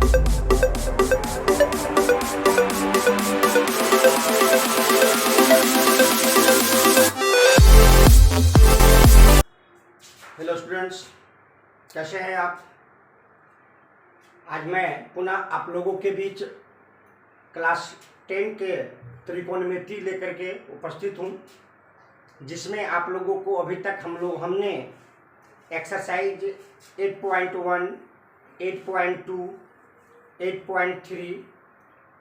Hello students, कैसे हैं आप। आज मैं पुनः आप लोगों के बीच क्लास 10 के त्रिकोणमिति लेकर के उपस्थित हूं, जिसमें आप लोगों को अभी तक हमने एक्सरसाइज 8.1, 8.2, 8.3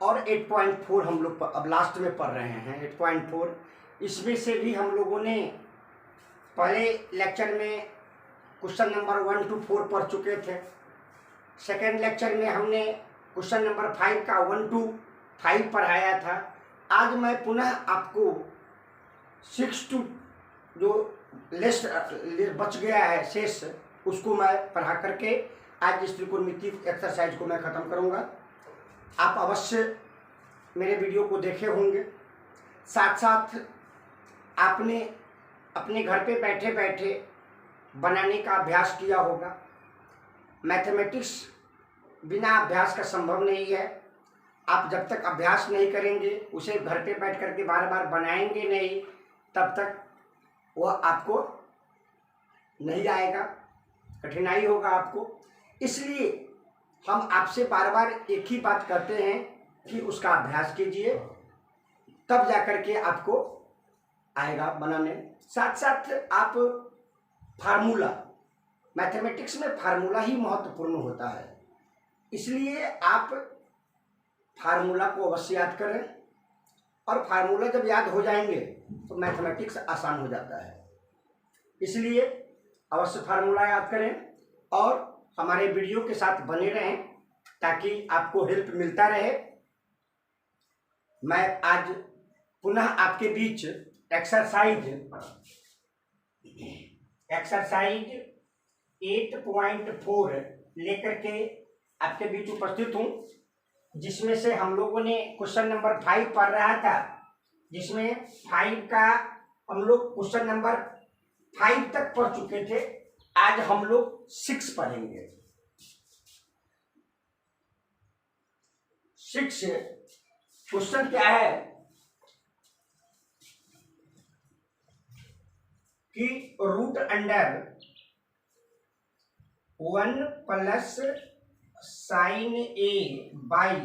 और 8.4 हम लोग अब लास्ट में पढ़ रहे हैं। 8.4 इसमें से भी हम लोगों ने पहले लेक्चर में क्वेश्चन नंबर 1 to 4 पढ़ चुके थे। सेकेंड लेक्चर में हमने क्वेश्चन नंबर 5 का 1 to 5 पढ़ाया था। आज मैं पुनः आपको 6 to जो लिस्ट बच गया है शेष, उसको मैं पढ़ा करके आज इस त्रिकोणमिति एक्सरसाइज को मैं ख़त्म करूँगा। आप अवश्य मेरे वीडियो को देखे होंगे, साथ साथ आपने अपने घर पे बैठे बैठे बनाने का अभ्यास किया होगा। मैथमेटिक्स बिना अभ्यास का संभव नहीं है। आप जब तक अभ्यास नहीं करेंगे, उसे घर पे बैठ करके बार बार बनाएंगे नहीं, तब तक वह आपको नहीं आएगा, कठिनाई होगा आपको। इसलिए हम आपसे बार बार एक ही बात करते हैं कि उसका अभ्यास कीजिए, तब जाकर के आपको आएगा बनाने। साथ साथ आप फार्मूला, मैथमेटिक्स में फार्मूला ही महत्वपूर्ण होता है, इसलिए आप फार्मूला को अवश्य याद करें। और फार्मूला जब याद हो जाएंगे तो मैथमेटिक्स आसान हो जाता है। इसलिए अवश्य फार्मूला याद करें और हमारे वीडियो के साथ बने रहें, ताकि आपको हेल्प मिलता रहे। मैं आज पुनः आपके बीच एक्सरसाइज 8.4 लेकर के आपके बीच उपस्थित हूँ, जिसमें से हम लोगों ने क्वेश्चन नंबर 5 पढ़ रहा था, जिसमें 5 का हम लोग क्वेश्चन नंबर 5 तक पढ़ चुके थे। आज हम लोग 6 पढ़ेंगे। 6 क्वेश्चन क्या है कि root under 1 plus sine A by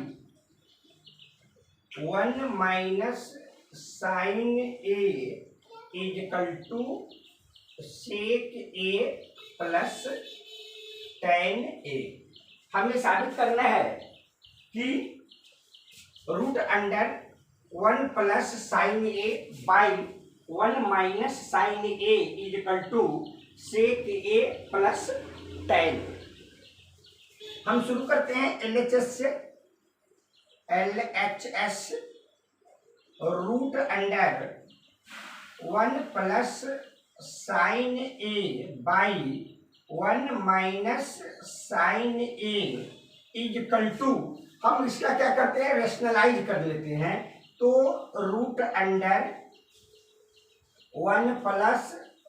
1 minus sine A is equal to sec A plus tan A. हमें साबित करना है कि root under 1 plus sine A by 1 minus sine A is equal to sec A plus tan. हम शुरू करते हैं LHS से। LHS root under 1 plus sine A by 1 minus sine A is equal to, हम इसका क्या करते हैं, रेशनलाइज कर लेते हैं। तो root under 1 plus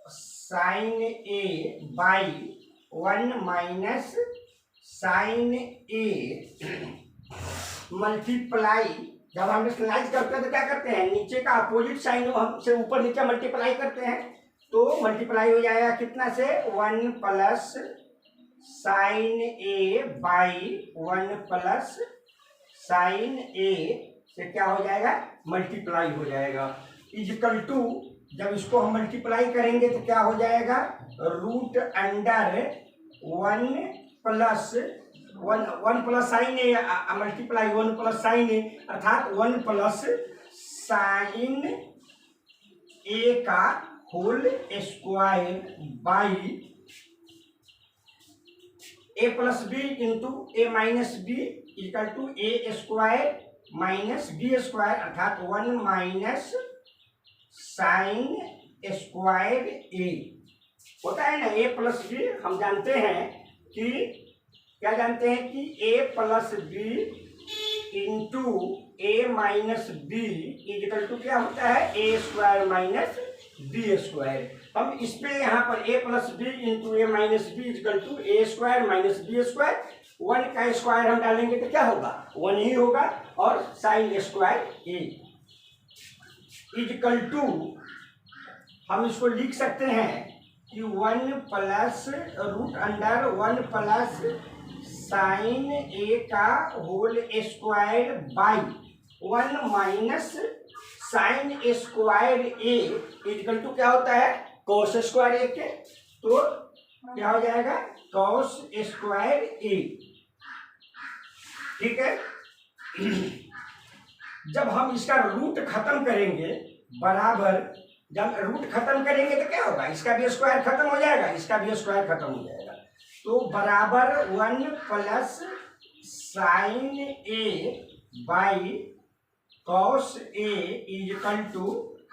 sine A by 1 minus sine A multiply, जब हम रेशनलाइज करते हैं तो क्या करते हैं, नीचे का अपोजिट साइन हमसे ऊपर नीचे मल्टीप्लाई करते हैं, तो मल्टीप्लाई हो जाएगा कितना से, 1 plus sine A by 1 plus sine A से क्या हो जाएगा, मल्टीप्लाई हो जाएगा, इक्वल टू, जब इसको हम मल्टीप्लाई करेंगे तो क्या हो जाएगा, root under 1 plus sine A multiply 1 plus sine A, अर्थात 1 प्लस साइन ए का whole square by A plus B into A minus B equal to A square minus B square, अर्थात 1 माइनस साइन स्क्वायर ए होता है ना, ए plus B. हम जानते हैं कि क्या जानते हैं कि A plus B into A minus B equal to क्या होता है, A square minus B square. हम इस पे यहाँ पर A plus B into A minus B equal to A square minus B square one का स्क्वायर हम डालेंगे तो क्या होगा, वन ही होगा, और sine square A is equal to, हम इसको लिख सकते हैं कि one plus root under one plus sine A का whole square by one minus sine square A is equal to क्या होता है, कॉस स्क्वायर ए के, तो क्या हो जाएगा, कॉस स्क्वायर ए। ठीक है। जब हम इसका रूट खत्म करेंगे, बराबर जब रूट खत्म करेंगे तो क्या होगा, इसका भी स्क्वायर खत्म हो जाएगा, इसका भी स्क्वायर खत्म हो जाएगा, तो बराबर one plus sine A by cos A is equal to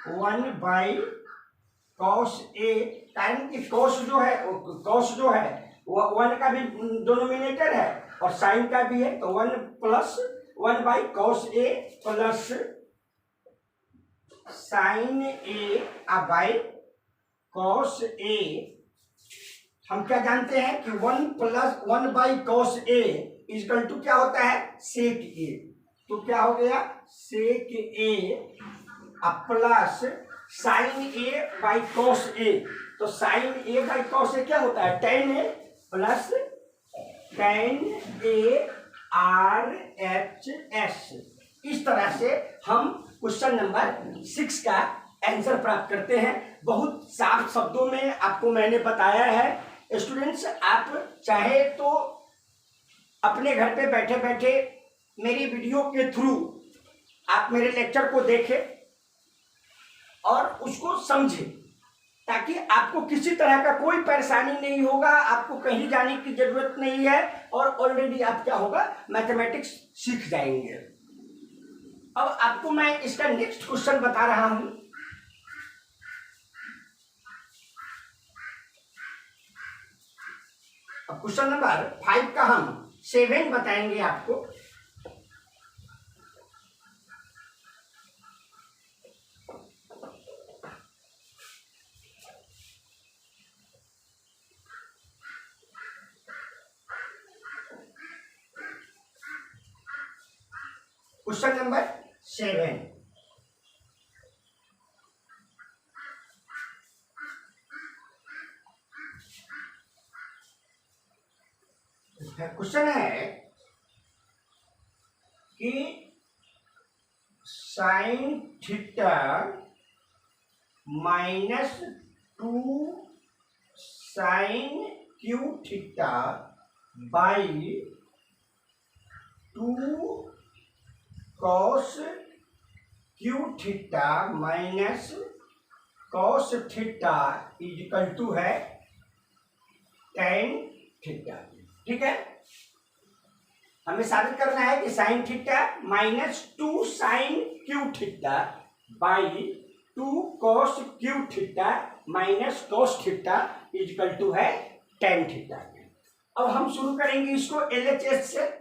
one by cos A. कारण कि कॉस जो है वो वन का भी डिनोमिनेटर है और साइन का भी है, तो one plus one by cos A plus sine A by cos A. हम क्या जानते हैं कि one plus one by cos A is equal to क्या होता है, सेक ए, तो क्या हो गया, sec A plus sine A by cos A, तो sine A by cos A क्या होता है, tan A plus tan A R H S. इस तरह से हम क्वेश्चन नंबर 6 का आंसर प्राप्त करते हैं। बहुत साफ शब्दों में आपको मैंने बताया है। स्टूडेंट्स, आप चाहे तो अपने घर पे बैठे बैठे मेरी वीडियो के थ्रू आप मेरे लेक्चर को देखें और उसको समझें, ताकि आपको किसी तरह का कोई परेशानी नहीं होगा, आपको कहीं जाने की जरूरत नहीं है, और ऑलरेडी आप क्या होगा, मैथमेटिक्स सीख जाएंगे। अब आपको मैं इसका नेक्स्ट क्वेश्चन बता रहा हूं। अब क्वेश्चन नंबर 5 का हम 7 बताएंगे आपको। क्वेश्चन नंबर 7, क्वेश्चन है कि sine theta minus 2 sine cube theta by 2 cos cube theta minus cos theta is equal to है टेन थीटा। ठीक है, हमें साबित करना है कि sine theta minus 2 sine cube theta by 2 cos cube theta minus cos theta is equal to है tan theta. अब हम शुरू करेंगे इसको एलएचएस से।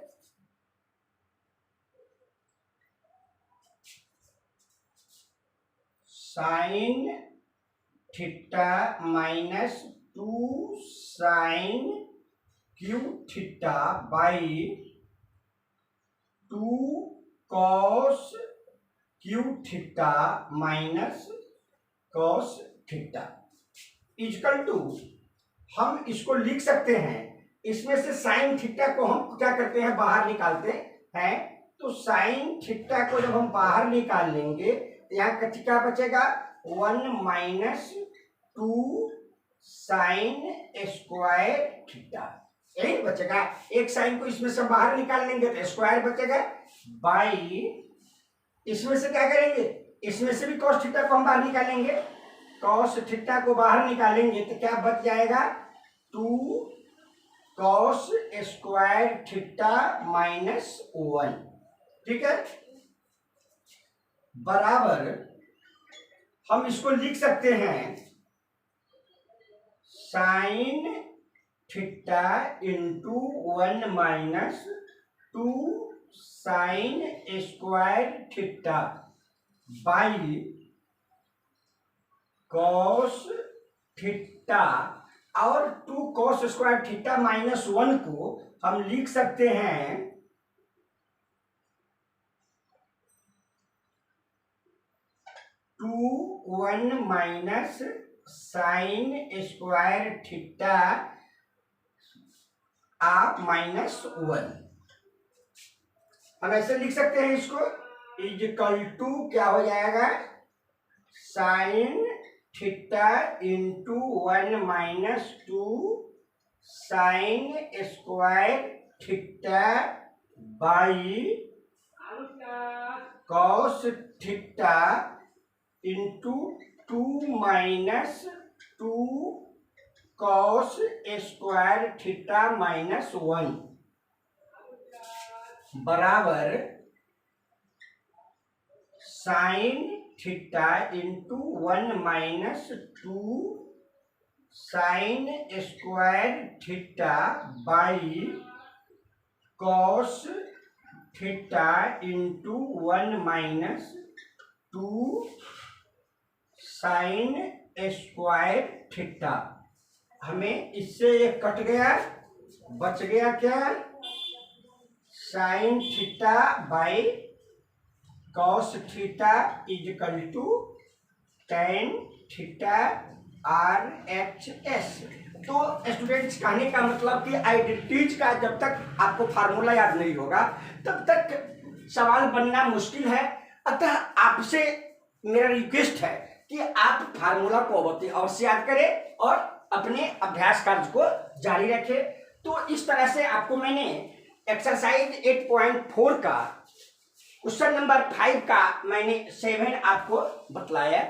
Sine theta minus 2 sine cube theta by 2 cos cube theta minus cos theta is equal to, हम इसको लिख सकते हैं, इसमें से साइन थीटा को हम क्या करते हैं, बाहर निकालते हैं। तो साइन थीटा को जब हम बाहर निकाल लेंगे, यहाँ क्या बचेगा, 1 माइनस 2 साइन स्क्वायर थीटा, यही बचेगा। एक साइन को इसमें से बाहर निकाल लेंगे तो स्क्वायर बचेगा, बाई इसमें से क्या करेंगे, इसमें से भी कॉस थीटा को हम बाहर निकालेंगे, कॉस थीटा को बाहर निकालेंगे तो क्या बच जाएगा, 2 कॉस स्क्वायर थीटा माइनस 1। ठीक है, बराबर हम इसको लिख सकते हैं sign theta into 1 minus 2 sine square theta by cos theta, और 2 कॉस स्क्वायर थीटा माइनस 1 को हम लिख सकते हैं 2 1 माइनस साइन स्क्वायर थीटा -1। हम ऐसे लिख सकते हैं इसको, इज इक्वल टू क्या हो जाएगा, sine theta into 1 minus 2 sine square theta by cos theta into 2 minus 2 cos square theta -1 बराबर sine theta into 1 minus 2 sine square theta by cos theta into 1 minus 2 sine square theta. हमें इससे एक कट गया, बच गया क्या, sine theta by cos theta is equal to tan theta RHS। तो स्टूडेंट्स, कहने का मतलब कि आइडेंटिटीज का जब तक आपको फार्मूला याद नहीं होगा तब तक सवाल बनना मुश्किल है। अतः आपसे मेरा रिक्वेस्ट है कि आप फार्मूला को अवश्य याद करें और अपने अभ्यास कार्य को जारी रखें। तो इस तरह से आपको मैंने एक्सरसाइज 8.4 का क्वेश्चन नंबर 5 का मैंने 7 आपको बतलाया।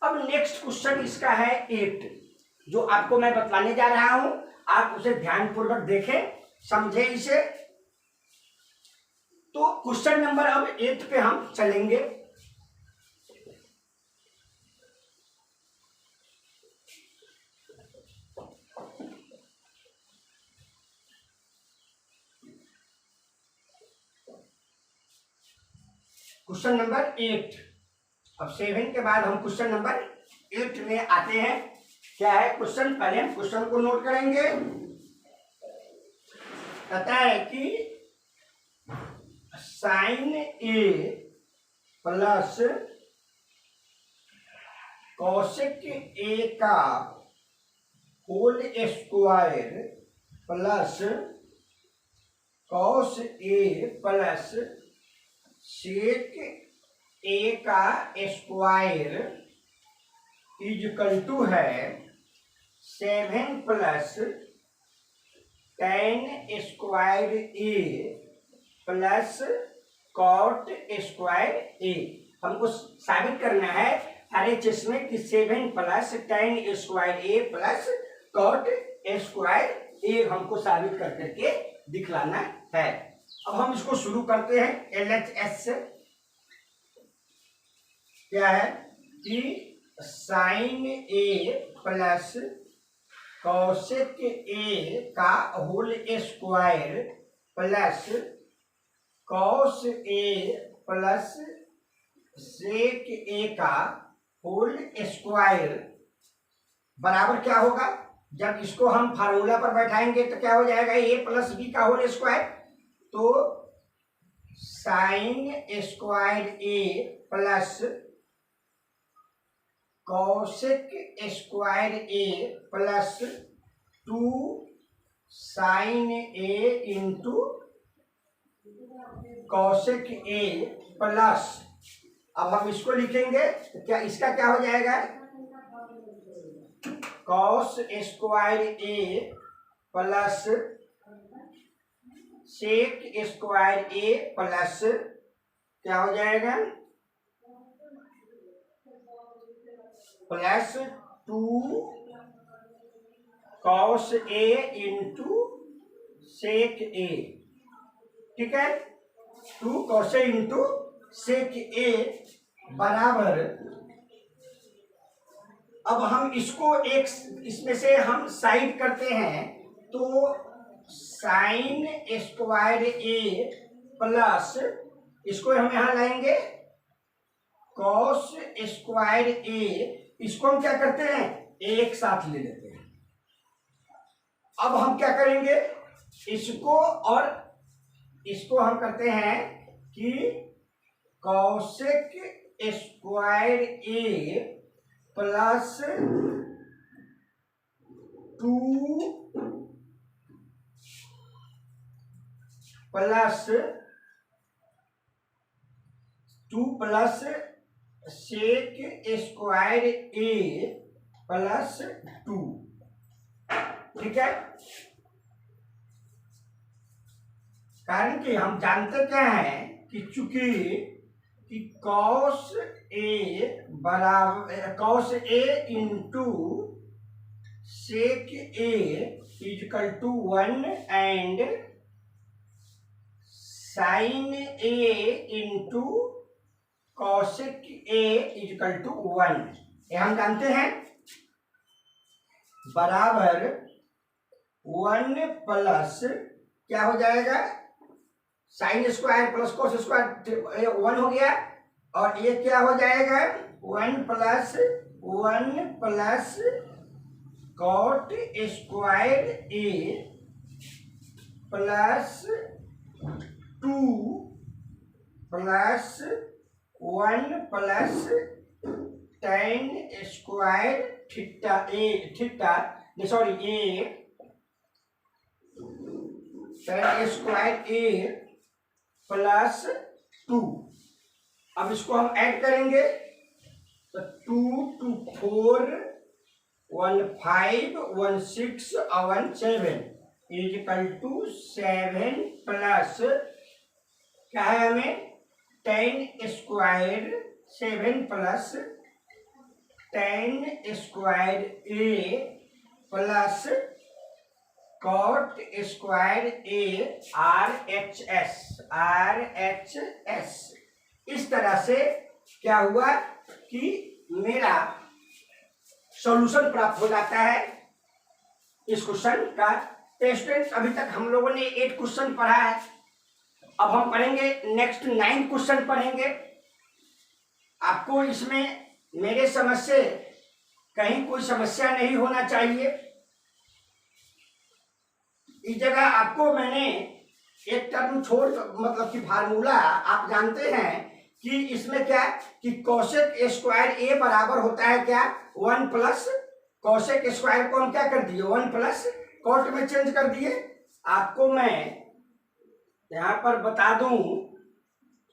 अब नेक्स्ट क्वेश्चन इसका है 8, जो आपको मैं बतलाने जा रहा हूं। आप उसे ध्यानपूर्वक देखें, समझें इसे। तो क्वेश्चन नंबर अब 8 पे हम चलेंगे। Question number 8। अब 7 के बाद हम क्वेश्चन नंबर 8 में आते हैं। क्या है क्वेश्चन, पहले हम क्वेश्चन को नोट करेंगे। कहता है कि sine A plus cosec A का whole square plus cos A plus sec A का स्क्वायर इज इक्वल टू है 7 plus tan square A plus cot square A. हमको साबित करना है हर एक चीज में कि 7 plus tan square A plus cot square A हमको साबित कर करके दिखलाना है। अब हम इसको शुरू करते हैं LHS से। क्या है कि sine A plus cosec A का whole square plus cos A plus sec A का होल स्क्वायर बराबर क्या होगा, जब इसको हम फार्मूला पर बैठाएंगे तो क्या हो जाएगा, ए प्लस बी का होल स्क्वायर। तो sine square A plus cosec square A plus 2 sine A into cosec A plus, अब हम इसको लिखेंगे तो क्या इसका क्या हो जाएगा, cos square A plus sec square A plus क्या हो जाएगा, plus 2 cos A into sec ए। ठीक है, 2 कॉस ए इंटू सेक ए बराबर, अब हम इसको एक इसमें से हम साइड करते हैं तो साइन स्क्वायर ए प्लस, इसको हम यहां लाएंगे कॉस स्क्वायर ए, इसको हम क्या करते हैं एक साथ ले लेते हैं। अब हम क्या करेंगे, इसको और इसको हम करते हैं कि cosec square A plus 2 plus sec square A plus 2। ठीक है, कारण कि हम जानते क्या है कि चूंकि कि cos A into sec A is equal to 1 and sine A into cosec A is equal to 1, ये हम जानते हैं, बराबर 1 प्लस क्या हो जाएगा, sine square plus cos square 1 हो गया, और ये क्या हो जाएगा 1 plus cot square A plus 2 plus 1 plus tan square theta A tan square A plus 2। अब इसको हम ऐड करेंगे तो 2 2 4 1 5 1 6 और 1 7 इजकल टू 7 प्लस क्या है हमें 10 square 7 plus 10 square A plus cot square A R H S. इस तरह से क्या हुआ कि मेरा सॉल्यूशन प्राप्त हो जाता है इस क्वेश्चन का। स्टूडेंट्स, अभी तक हम लोगों ने 8 क्वेश्चन पढ़ा है, अब हम पढ़ेंगे नेक्स्ट 9 क्वेश्चन पढ़ेंगे। आपको इसमें मेरे समझ से कहीं कोई समस्या नहीं होना चाहिए। इस जगह आपको मैंने एक टर्म छोड़, मतलब कि फार्मूला आप जानते हैं कि इसमें क्या कि कॉसेक स्क्वायर ए बराबर होता है क्या 1 प्लस कॉसेक स्क्वायर को हम क्या कर दिए 1 प्लस कॉट में चेंज कर दिए। आपको मैं यहां पर बता दूं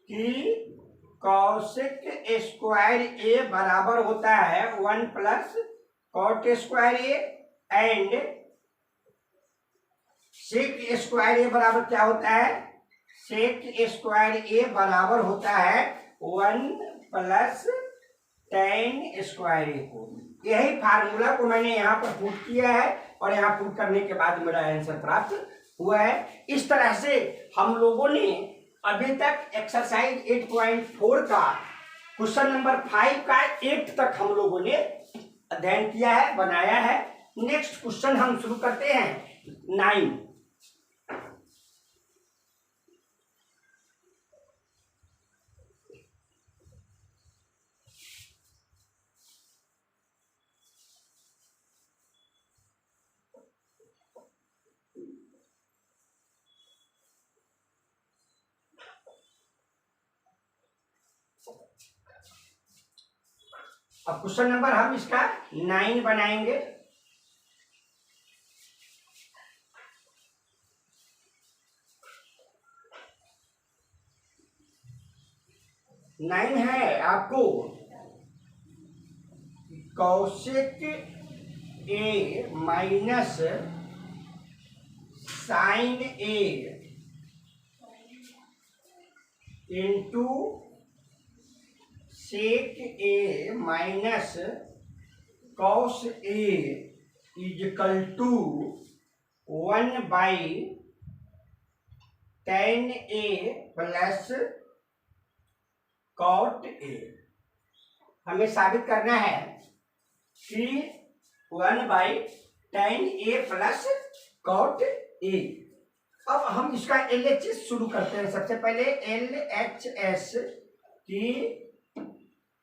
कि कॉसेक स्क्वायर ए बराबर होता है 1 plus cot square A and sec square A बराबर क्या होता है, सेक स्क्वायर ए बराबर होता है 1 प्लस टेन स्क्वायर ए को। यही फार्मूला को मैंने यहाँ पर पुट किया है और यहाँ पुट करने के बाद मेरा आंसर प्राप्त हुआ है। इस तरह से हम लोगों ने अभी तक एक्सरसाइज 8.4 का क्वेश्चन नंबर 5 का 8 तक हम लोगों ने अध्ययन किया है, बनाया है। नेक्स्ट क्वेश्चन हम शुरू करते हैं 9। अब क्वेश्चन नंबर हम इसका 9 बनाएंगे। नाइन है आपको cosec A minus sine A into sec A minus cos A is equal to 1 by tan A plus cot A. हमें साबित करना है कि 1 by tan A plus cot A. अब हम इसका LHS शुरू करते हैं। सबसे पहले LHS की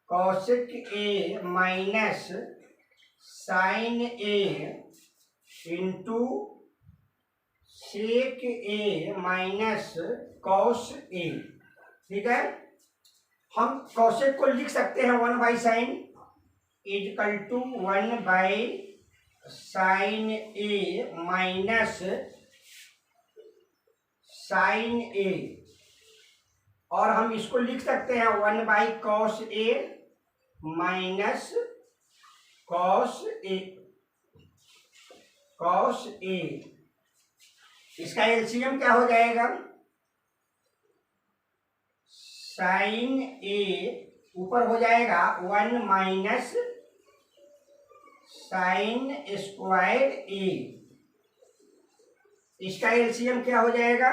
cosec A minus sine A into sec A minus cos A. ठीक है, हम कॉसेक को लिख सकते हैं 1/sin is equal to 1/sin A minus sin A, और हम इसको लिख सकते हैं 1/cos ए माइनस cos ए। इसका एलसीएम क्या हो जाएगा? sin ए ऊपर हो जाएगा 1 माइनस sin स्क्वायर ए। इसका एलसीएम क्या हो जाएगा?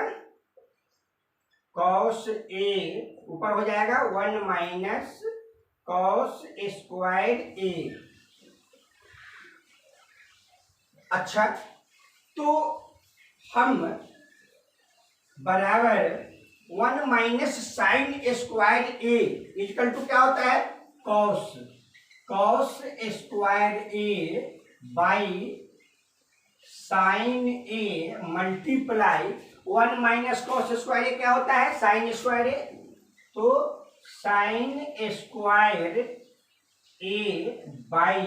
cos ए ऊपर हो जाएगा 1 माइनस cos स्क्वायर ए। अच्छा, तो हम बराबर 1 minus sine square A is equal to क्या होता है? Cos square A by sine A multiply 1 minus cos square A क्या होता है? Sine square A. तो sine square A by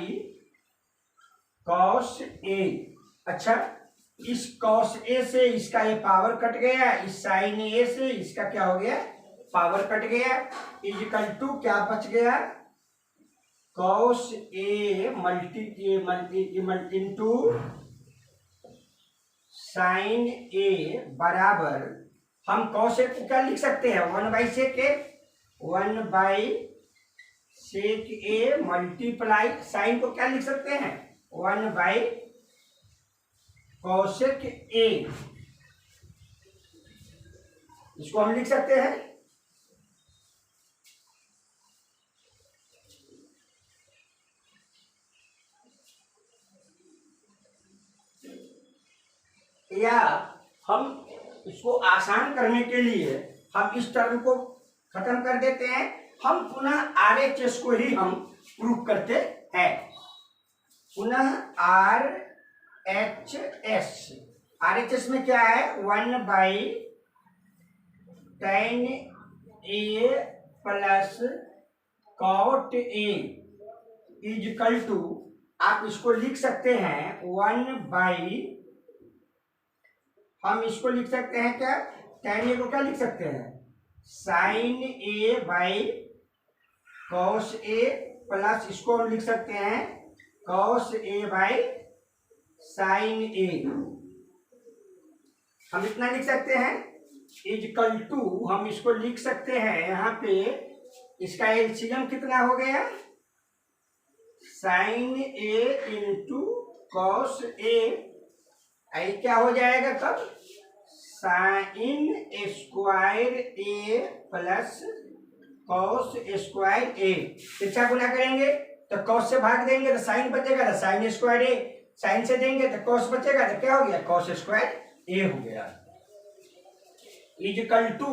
cos A. अच्छा, इस कॉस ए से इसका ये पावर कट गया, इस साइन ए से इसका क्या हो गया? पावर कट गया, इजकल टू क्या बच गया? Cos A multi into sine A बराबर, हम कॉस ए को क्या लिख सकते हैं? 1/sec ए, 1/sec ए मल्टीप्लाई साइन को क्या लिख सकते हैं? 1/cosec ए। इसको हम लिख सकते हैं या हम इसको आसान करने के लिए हम इस टर्म को खत्म कर देते हैं, हम पुनः RHS को ही हम प्रूव करते हैं। पुनः RHS में क्या है? 1/tan A plus cot A is equal to, आप इसको लिख सकते हैं हम इसको लिख सकते हैं क्या? tan ए को क्या लिख सकते हैं? sin A by cos A plus इसको हम लिख सकते हैं cos ए बाई sin ए। हम इतना लिख सकते हैं इजकल टू, हम इसको लिख सकते हैं यहाँ पे, इसका एलसीएम कितना हो गया? sin ए इंटू cos ए, क्या हो जाएगा तब? Sign square A plus cos square ए। तिरछा गुना करेंगे तो कॉस से भाग देंगे तो साइन बचेगा, तो साइन स्क्वायर ए, साइन से देंगे तो कॉस बचेगा, तो क्या हो गया? कॉस स्क्वायर ए हो गया। इजकल टू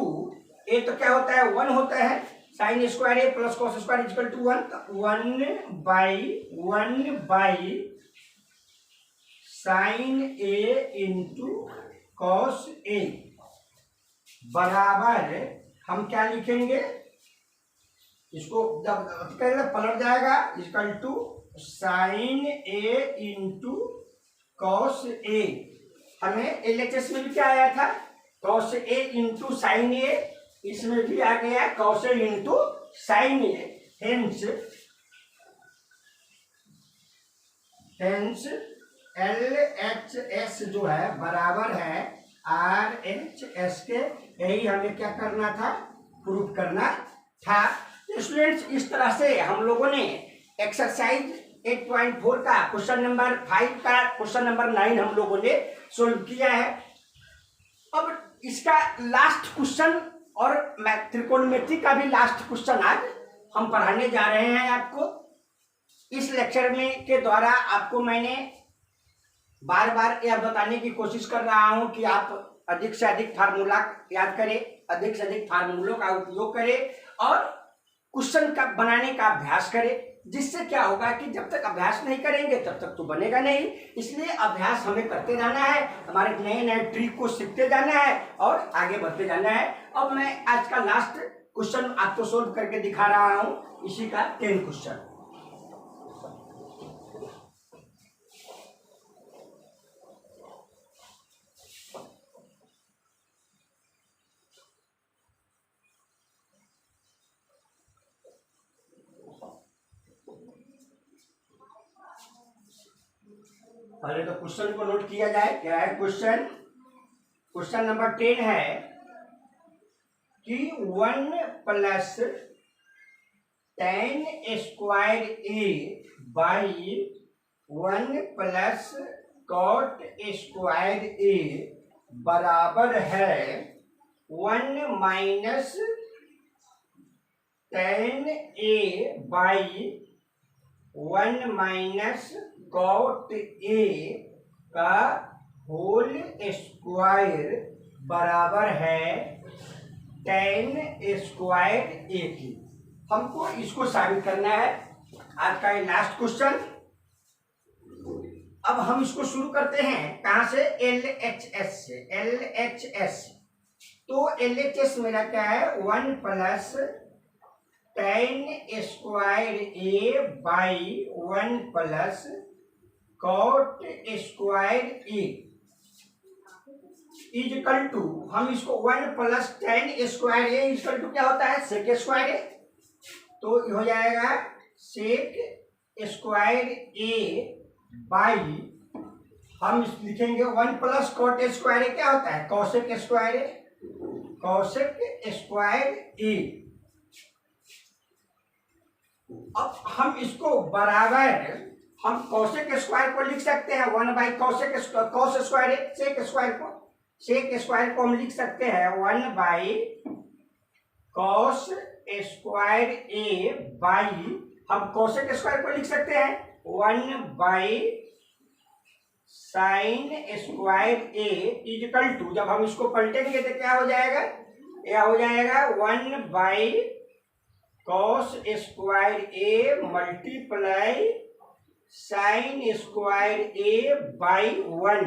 ए तो क्या होता है? 1 होता है, sine square A plus cos square is equal to 1, तो 1/1 sine A into cos A बराबर, हम क्या लिखेंगे? इसको जब पलट जाएगा is equal to sine A into cos A. हमें LHS में भी क्या आया था? Cos A into sine A, इसमें भी आ गया cos A into sine A. Hence LHS जो है बराबर है RHS के। यही हमें क्या करना था? प्रूफ करना था। स्टूडेंट्स, इस तरह से हम लोगों ने एक्सरसाइज 8.4 का क्वेश्चन नंबर 5 का क्वेश्चन नंबर 9 हम लोगों ने सोल्व किया है। अब इसका लास्ट क्वेश्चन और त्रिकोणमिति का भी लास्ट क्वेश्चन आज हम पढ़ाने जा रहे हैं आपको। इस लेक्चर में के द्वारा आपको मैंने बार बार यह बताने की कोशिश कर रहा हूं कि आप अधिक से अधिक फार्मूला याद करें, अधिक से अधिक फार्मूलों का उपयोग करें और क्वेश्चन का बनाने का अभ्यास करें। जिससे क्या होगा कि जब तक अभ्यास नहीं करेंगे तब तक तो बनेगा नहीं। इसलिए अभ्यास हमें करते जाना है, हमारे नए नए ट्रिक को सीखते जाना है और आगे बढ़ते जाना है। अब मैं आज का लास्ट क्वेश्चन आपको सोल्व करके दिखा रहा हूं, इसी का 10 क्वेश्चन। पहले तो क्वेश्चन को नोट किया जाए। क्या है क्वेश्चन? क्वेश्चन नंबर 10 है कि 1 plus tan square A by 1 plus cot square A बराबर है 1 minus tan A by 1 minus cot A का होल स्क्वायर बराबर है tan स्क्वायर ए की। हमको इसको साबित करना है। आज का ये लास्ट क्वेश्चन। अब हम इसको शुरू करते हैं कहां से? LHS से। LHS तो LHS मेरा क्या है? 1 plus tan square A by 1 plus cot square A is equal to, हम इसको 1 plus tan square A is equal to क्या होता है? Sec square A. तो हो जाएगा सेक स्क्वायर ए बाई, हम लिखेंगे 1 प्लस cot स्क्वायर ए क्या होता है? कौशिक स्क्वायर ए। कौशिक स्क्वायर ए। अब हम इसको बराबर, हम कौशिक स्क्वायर को लिख सकते हैं 1 by cosec cos square A. Sec square को हम लिख सकते हैं 1 by cos square A by, हम कौशिक स्क्वायर को लिख सकते हैं 1 by sine square A is equal to, जब हम इसको पलटेंगे तो क्या हो जाएगा? यह हो जाएगा 1 by cos square A multiply sine square A by 1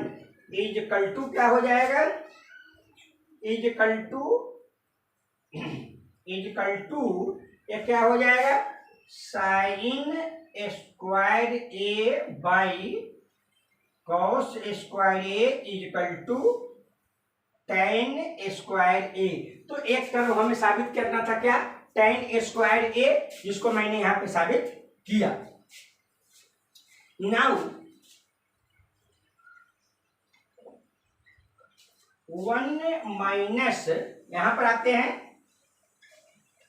is equal to क्या हो जाएगा? इजकल टू ये क्या हो जाएगा? Sine square A by cos square A is equal to tan square A. तो एक तरफ हमें साबित करना था क्या? tan स्क्वायर ए, जिसको मैंने यहां पे साबित किया। नाउ 1 माइनस, यहां पर आते हैं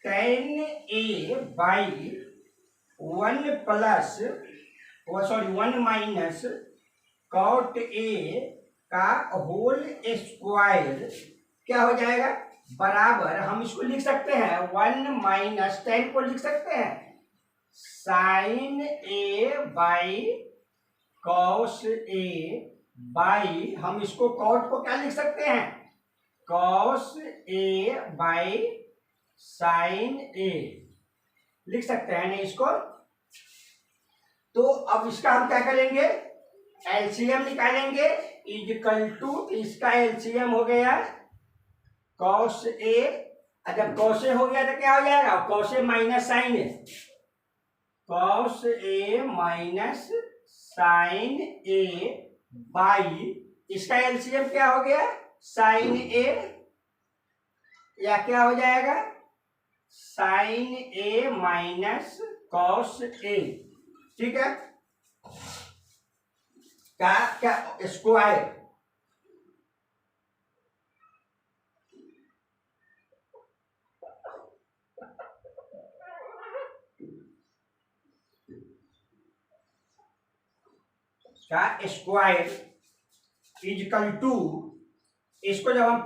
tan A by 1 plus, sorry 1 minus cot A का होल स्क्वायर क्या हो जाएगा? बराबर, हम इसको लिख सकते हैं 1 माइनस tan को लिख सकते हैं sine A by cos A by, हम इसको कॉट को क्या लिख सकते हैं? Cos A by sine A लिख सकते हैं ना इसको। तो अब इसका हम क्या करेंगे? एलसीएम निकालेंगे इजकल टू, इसका एलसीएम हो गया कॉस ए, जब कॉस ए हो गया तो क्या हो जाएगा? Cos A minus sine A, cos A minus sine A by, इसका एलसीएम क्या हो गया? साइन ए, या क्या हो जाएगा? Sine A minus cos A. ठीक है, क्या स्क्वायर, का स्क्वायर इजकल टू, इसको जब हम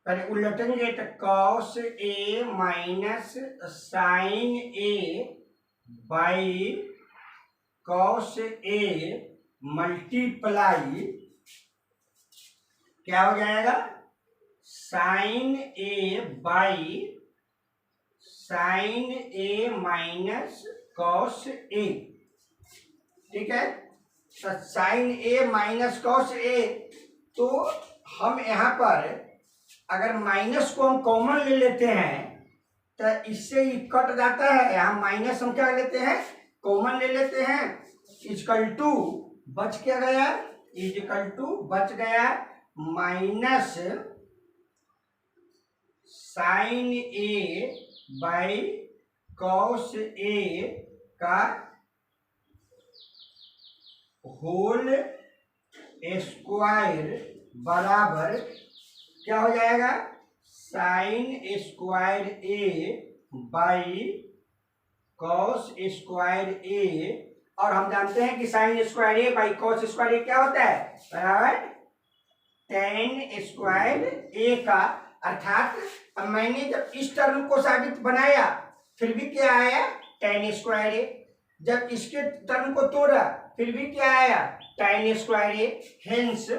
पहले उलटेंगे तो cos A minus sine A by cos A multiply क्या हो जाएगा? Sine A by sine A minus cos A. ठीक है, तो sine A minus cos A, तो हम यहाँ पर अगर माइनस को हम कॉमन ले लेते हैं तो इससे ही कट जाता है। यहाँ माइनस हम क्या लेते हैं, कॉमन ले लेते हैं। इजकल टू बच क्या गया, इजकल टू बच गया minus sine A by cos A का होल स्क्वायर बराबर क्या हो जाएगा, sine square A by cos square A. और हम जानते हैं कि sine square A by cos square A क्या होता है, बराबर टेन स्क्वायर ए का। अर्थात अब मैंने जब इस टर्म को साबित बनाया फिर भी क्या आया, टेन स्क्वायर ए। जब इसके टर्म को तोड़ा फिर भी क्या आया, टेन स्क्वायर ए। हेंस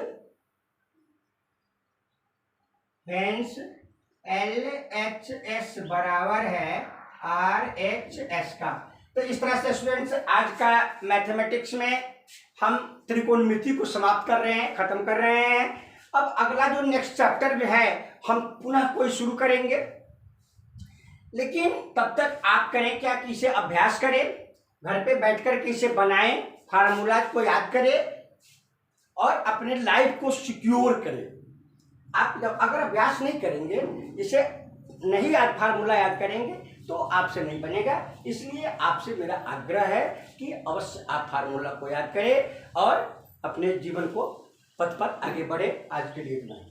एल एच एस बराबर है आर एच एस का। तो इस तरह से स्टूडेंट्स आज का मैथमेटिक्स में हम त्रिकोणमिति को समाप्त कर रहे हैं, खत्म कर रहे हैं। अब अगला जो नेक्स्ट चैप्टर में है हम पुनः कोई शुरू करेंगे, लेकिन तब तक आप करें क्या कि इसे अभ्यास करें, घर पे बैठकर के इसे बनाएं, फार्मूला को याद करें और अपने लाइफ को सिक्योर करें। आप जब अगर अभ्यास नहीं करेंगे, इसे नहीं याद फार्मूला याद करेंगे तो आपसे नहीं बनेगा। इसलिए आपसे मेरा आग्रह है कि अवश्य आप फार्मूला को याद करें और अपने जीवन को पथ पर आगे बढ़े। आज के लिए इतना ही।